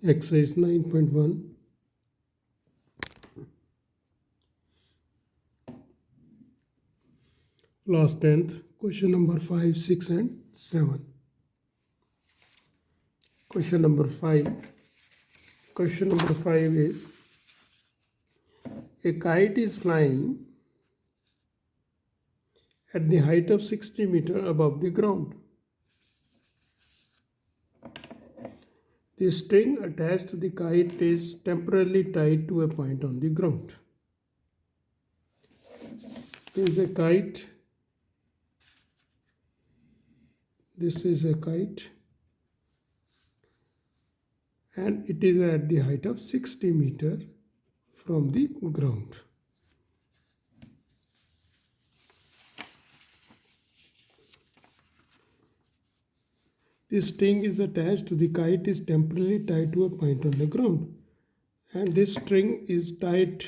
Exercise 9.1. Class 10th, question number 5, 6 and 7. Question number 5. Question number 5 is, a kite is flying at the height of 60 meters above the ground. The string attached to the kite is temporarily tied to a point on the ground. This is a kite. This is a kite, and it is at the height of 60 meters from the ground. The string is attached to the kite is temporarily tied to a point on the ground, and this string is tied.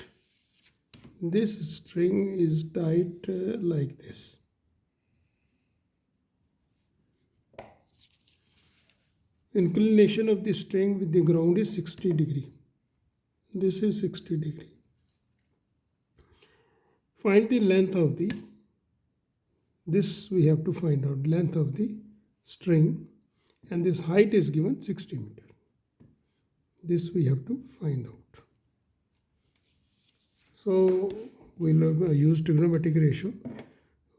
This string is tied like this. Inclination of the string with the ground is 60 degree. This is 60 degree. Find the length of the, this we have to find out, length of the string, and this height is given 60 meters. This we have to find out. So we'll use trigonometric ratio.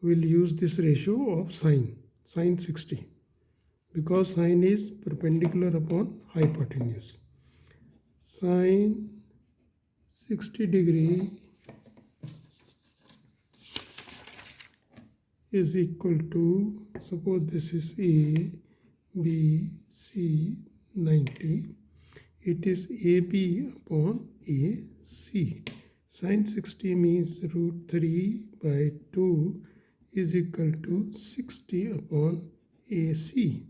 We'll use this ratio of sin 60, because sine is perpendicular upon hypotenuse. Sin 60 degree is equal to, suppose this is A, B, C, 90. It is AB upon AC. Sin 60 means root 3 by 2 is equal to 60 upon AC.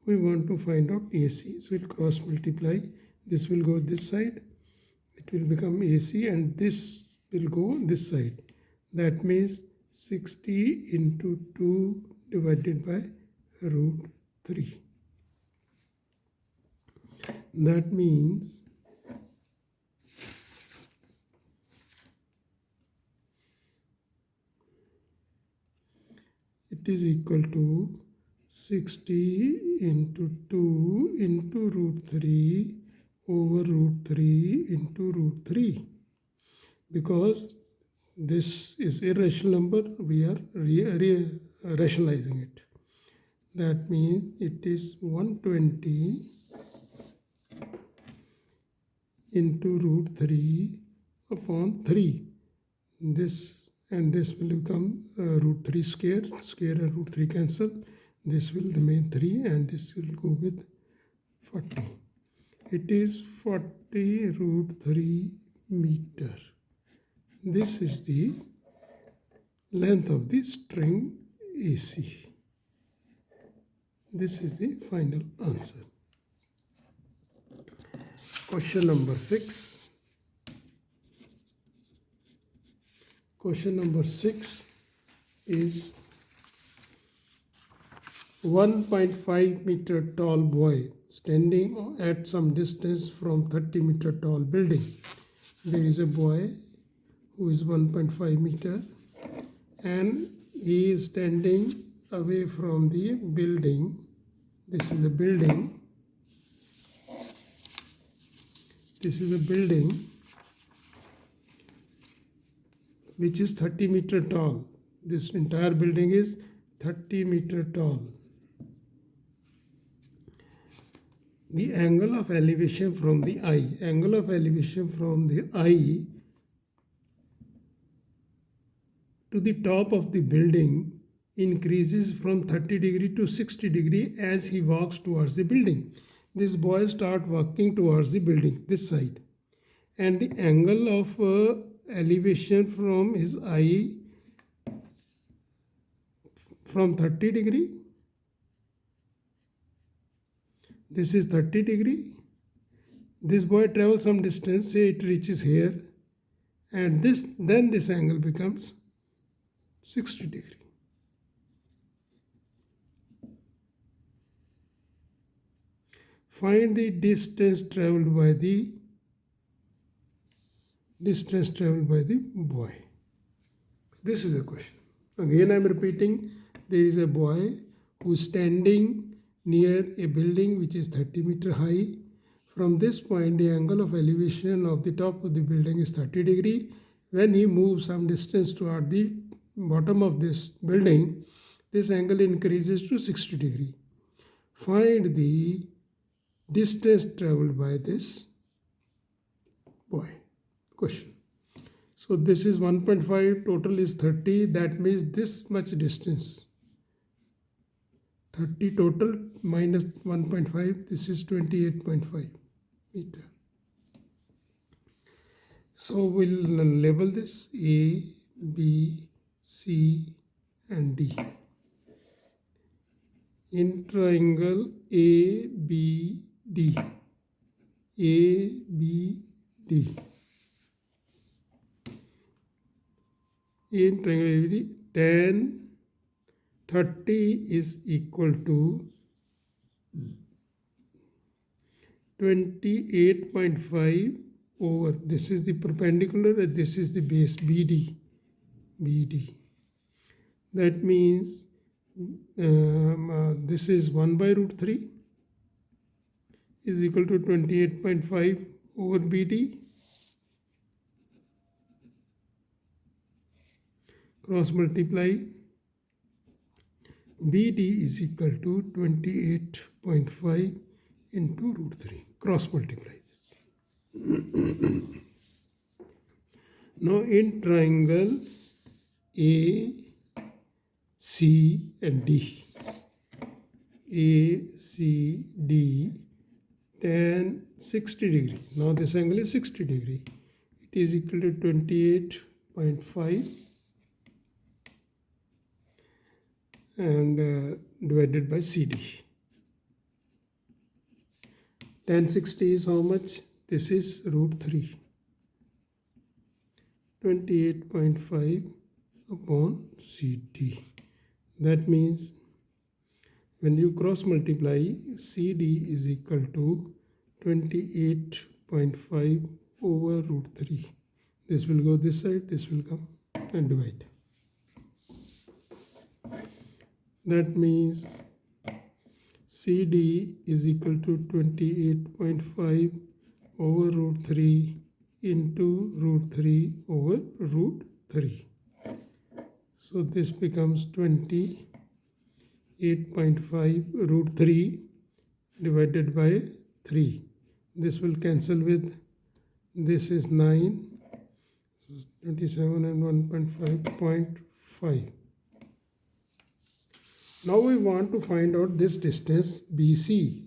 We want to find out AC, so we'll cross multiply. This will go this side, it will become AC, and this will go this side. That means 60 into 2 divided by root 3. That means it is equal to 60 into 2 into root 3 over root 3 into root 3. Because this is irrational number, we are rationalizing it. That means it is 120 into root 3 upon 3. This and this will become root 3 square. Square and root 3 cancel. This will remain 3, and this will go with 40. It is 40 root 3 meter. This is the length of the string AC. This is the final answer. Question number 6. Question number 6 is 1.5 meter tall boy standing at some distance from 30 meter tall building. There is a boy who is 1.5 meter, and he is standing away from the building. This is a building. This is a building which is 30 meter tall. This entire building is 30 meter tall. The angle of elevation from the eye. Angle of elevation from the eye to the top of the building increases from 30 degree to 60 degree as he walks towards the building. This boy starts walking towards the building, this side. And the angle of elevation from his eye from 30 degree. This is 30 degree. This boy travels some distance, say it reaches here, and then this angle becomes 60 degree. Find the distance traveled by the boy. This is a question. Again I am repeating, there is a boy who is standing near a building which is 30 meter high. From this point the angle of elevation of the top of the building is 30 degree. When he moves some distance toward the bottom of this building, this angle increases to 60 degree. Find the distance traveled by this boy. Question. So this is 1.5, total is 30, that means this much distance. 30 total minus 1.5, this is 28.5 meter. So we'll label this A, B, C and D. In triangle ABD, in triangle ABD, tan 30 is equal to 28.5 over, this is the perpendicular and this is the base BD. That means this is 1 by root 3 is equal to 28.5 over BD. Cross multiply, BD is equal to 28.5 into root 3. Cross multiply this. Now in triangle A, C and D, ACD, tan 60 degree. Now this angle is 60 degree. It is equal to 28.5 and divided by CD. Tan 60 is how much? This is root 3. 28.5 upon CD. That means when you cross multiply, CD is equal to 28.5 over root 3. This will go this side, this will come and divide. That means CD is equal to 28.5 over root 3 into root 3 over root 3. So this becomes 28.5 root 3 divided by 3. This will cancel with, this is 9, this is 27 and 1.5. Now we want to find out this distance BC,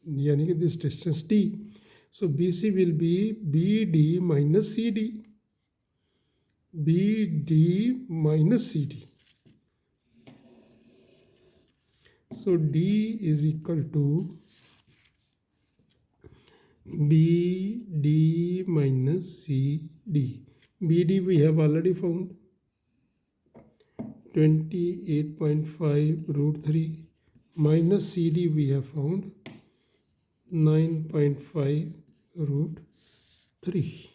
yani this distance T. So BC will be BD minus CD. BD minus CD. So D is equal to BD minus CD. BD we have already found. 28.5 root 3 minus CD we have found 9.5 root 3.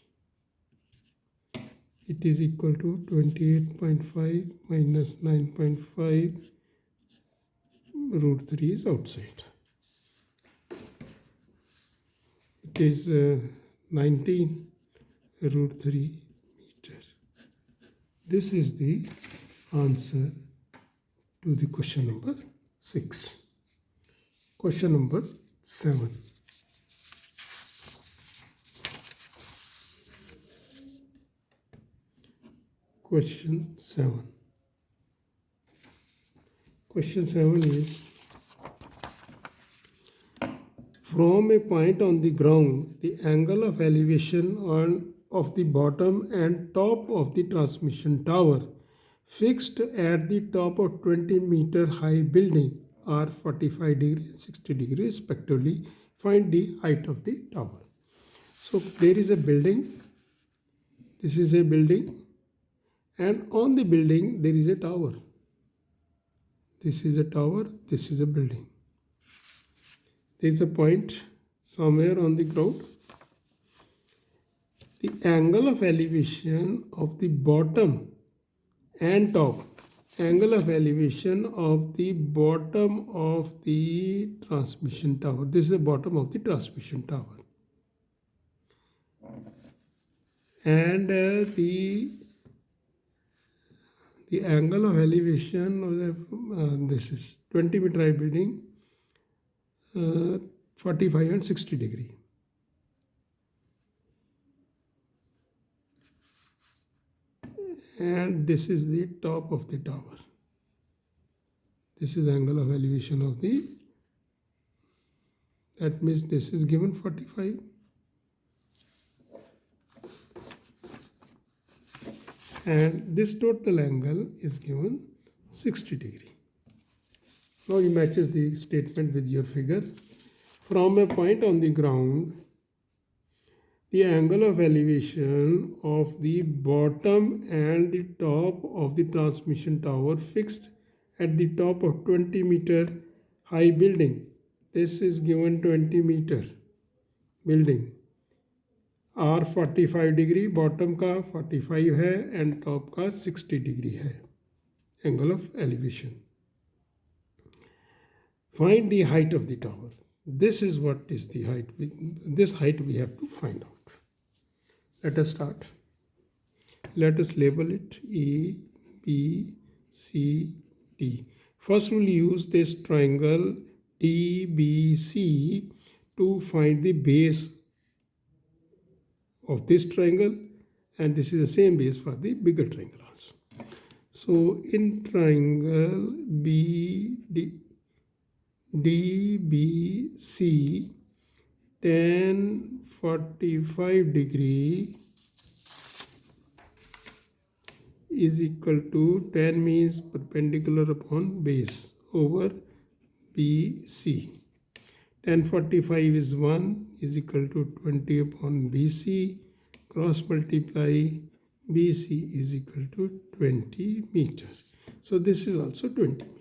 It is equal to 28.5 minus 9.5 root 3 is outside. It is 19 root 3 meters. This is the answer to the question number 6. Question number 7. Question 7. Question 7 is, from a point on the ground, the angle of elevation of the bottom and top of the transmission tower fixed at the top of 20-meter high building are 45 degree and 60 degree respectively. Find the height of the tower. So there is a building. This is a building, and on the building there is a tower. This is a tower, this is a building. There is a point somewhere on the ground. The angle of elevation of the bottom and top, angle of elevation of the bottom of the transmission tower. This is the bottom of the transmission tower. And the angle of elevation of the, this is 20 meter high building, 45 and 60 degree. And this is the top of the tower. This is angle of elevation of the, that means this is given 45. And this total angle is given 60 degree. Now you matches the statement with your figure. From a point on the ground, the angle of elevation of the bottom and the top of the transmission tower fixed at the top of 20 meter high building. This is given 20 meter building. R 45 degree, bottom का 45 है and top का 60 degree है angle of elevation. Find the height of the tower. This is what is the height. This height we have to find out. Let us start. Let us label it A, B, C, D. First we'll use this triangle DBC to find the base of this triangle, and this is the same base for the bigger triangle also. So in triangle DBC, tan 45 degree is equal to, tan means perpendicular upon base, over BC. Tan 45 is 1 is equal to 20 upon BC, cross multiply, BC is equal to 20 meters. So this is also 20 meters.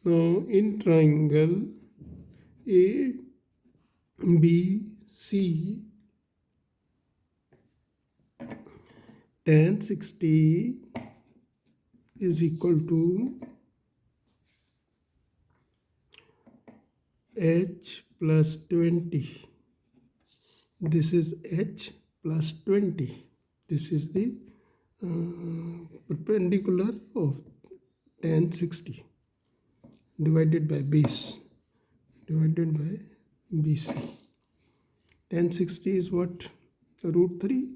Now in triangle ABC, tan 60 is equal to H plus 20. This is H plus 20. This is the perpendicular of tan 60 divided by base, divided by BC. Tan 60 is what? Root 3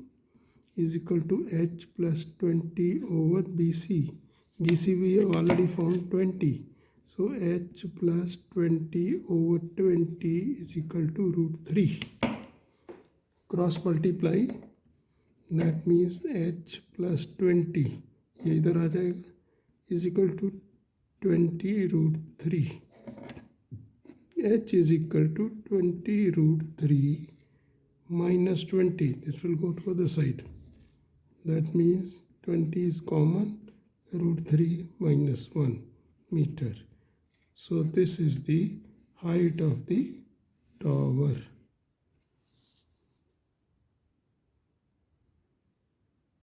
is equal to H plus 20 over BC. BC we have already found 20. So H plus 20 over 20 is equal to root 3. Cross multiply, that means H plus 20, ये इधर आ जाएगा, is equal to 20 root 3. H is equal to 20 root 3 minus 20. This will go to other side. That means 20 is common, root 3 minus 1 meter. So this is the height of the tower.